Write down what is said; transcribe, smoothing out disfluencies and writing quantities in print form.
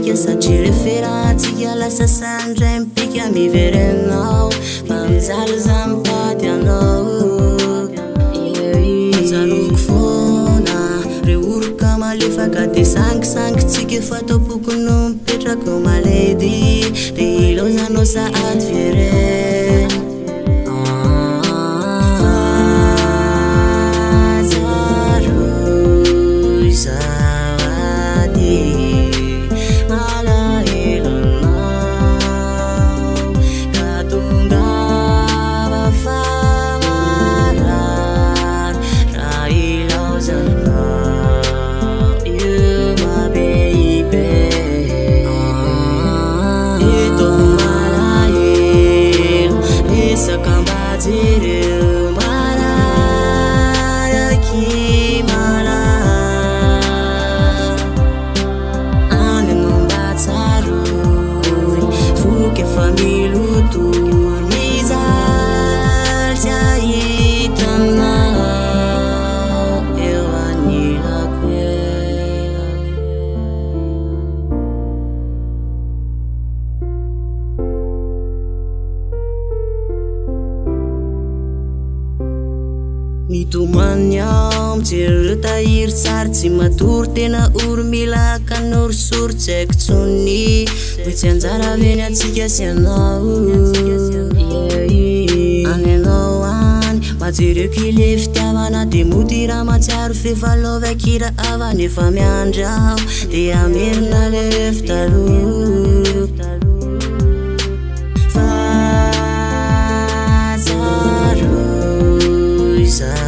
tsika satria referatsika lasa sandray mipika miverenao fa mijaly za mipady anao mijaroko foana re oroka malefaka de sangisangytsika fa taopoko no mipetrako maledy de ilozanao sady viere mitomany ao mijery reo tahiry tsary tsy matory tena oro mila kanorosory tsy haiko tsony hoe tsy anjara veny atsika sy anao any anao any majereko ile fitiavana de mody raha matsiaro fefalaova akira avany efa miandry aho de amerina le fitaloha It's a